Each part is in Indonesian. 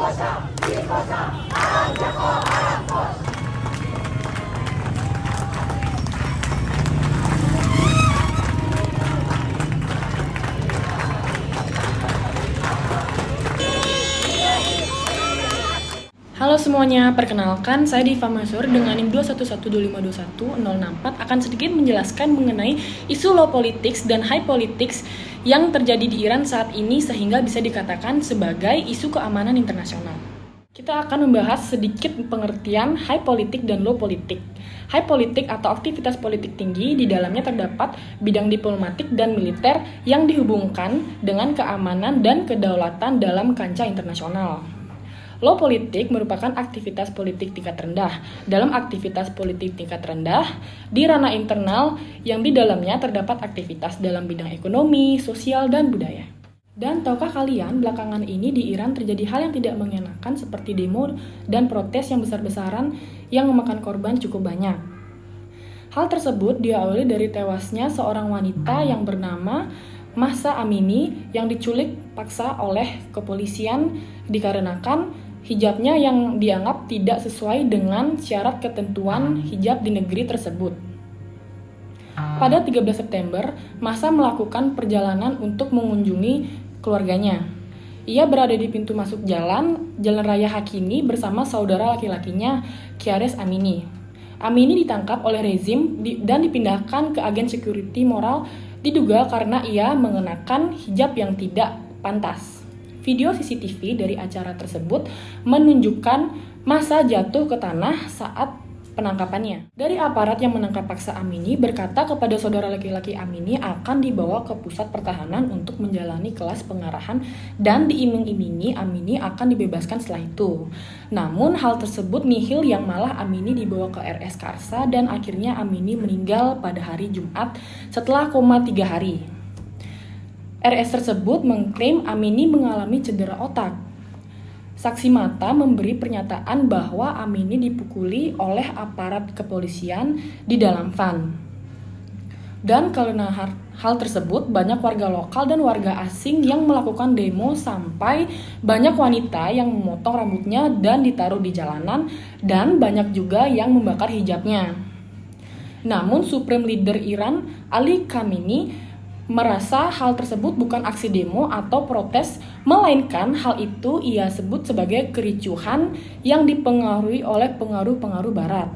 Halo semuanya, perkenalkan saya Diva Masur dengan NIM 2112521-064 akan sedikit menjelaskan mengenai isu low politics dan high politics yang terjadi di Iran saat ini sehingga bisa dikatakan sebagai isu keamanan internasional. Kita akan membahas sedikit pengertian high politik dan low politik. High politik atau aktivitas politik tinggi, di dalamnya terdapat bidang diplomatik dan militer yang dihubungkan dengan keamanan dan kedaulatan dalam kancah internasional. Low politik merupakan aktivitas politik tingkat rendah. Dalam aktivitas politik tingkat rendah, di ranah internal yang di dalamnya terdapat aktivitas dalam bidang ekonomi, sosial, dan budaya. Dan tahukah kalian, belakangan ini di Iran terjadi hal yang tidak mengenakan seperti demo dan protes yang besar-besaran yang memakan korban cukup banyak. Hal tersebut diawali dari tewasnya seorang wanita yang bernama Mahsa Amini yang diculik paksa oleh kepolisian dikarenakan hijabnya yang dianggap tidak sesuai dengan syarat ketentuan hijab di negeri tersebut. Pada 13 September, Mahsa melakukan perjalanan untuk mengunjungi keluarganya. Ia berada di pintu masuk Jalan Raya Hakimi bersama saudara laki-lakinya, Kiares Amini. Amini ditangkap oleh rezim dan dipindahkan ke agen security moral diduga karena ia mengenakan hijab yang tidak pantas. Video CCTV dari acara tersebut menunjukkan Mahsa jatuh ke tanah saat penangkapannya. Dari aparat yang menangkap paksa Amini berkata kepada saudara laki-laki Amini akan dibawa ke pusat pertahanan untuk menjalani kelas pengarahan dan diiming-imingi Amini akan dibebaskan setelah itu. Namun hal tersebut nihil yang malah Amini dibawa ke RS Karsa dan akhirnya Amini meninggal pada hari Jumat setelah koma 3 hari. RS tersebut mengklaim Amini mengalami cedera otak. Saksi mata memberi pernyataan bahwa Amini dipukuli oleh aparat kepolisian di dalam van. Dan karena hal tersebut, banyak warga lokal dan warga asing yang melakukan demo sampai banyak wanita yang memotong rambutnya dan ditaruh di jalanan dan banyak juga yang membakar hijabnya. Namun Supreme Leader Iran, Ali Khamenei, merasa hal tersebut bukan aksi demo atau protes, melainkan hal itu ia sebut sebagai kericuhan yang dipengaruhi oleh pengaruh-pengaruh barat.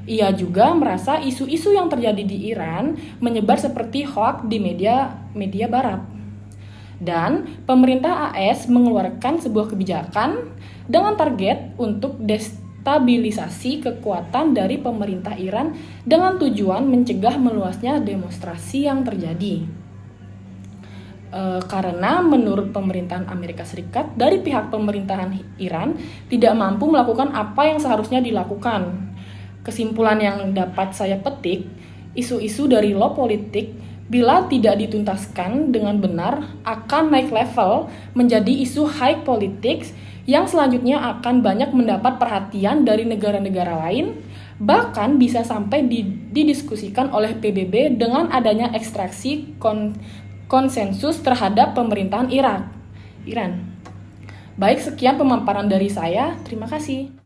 Ia juga merasa isu-isu yang terjadi di Iran menyebar seperti hoax di media barat. Dan pemerintah AS mengeluarkan sebuah kebijakan dengan target untuk stabilisasi kekuatan dari pemerintah Iran dengan tujuan mencegah meluasnya demonstrasi yang terjadi. Karena menurut pemerintahan Amerika Serikat, dari pihak pemerintahan Iran tidak mampu melakukan apa yang seharusnya dilakukan. Kesimpulan yang dapat saya petik, isu-isu dari low politik bila tidak dituntaskan dengan benar akan naik level menjadi isu high politics yang selanjutnya akan banyak mendapat perhatian dari negara-negara lain, bahkan bisa sampai didiskusikan oleh PBB dengan adanya ekstraksi konsensus terhadap pemerintahan Iran. Baik, sekian pemaparan dari saya. Terima kasih.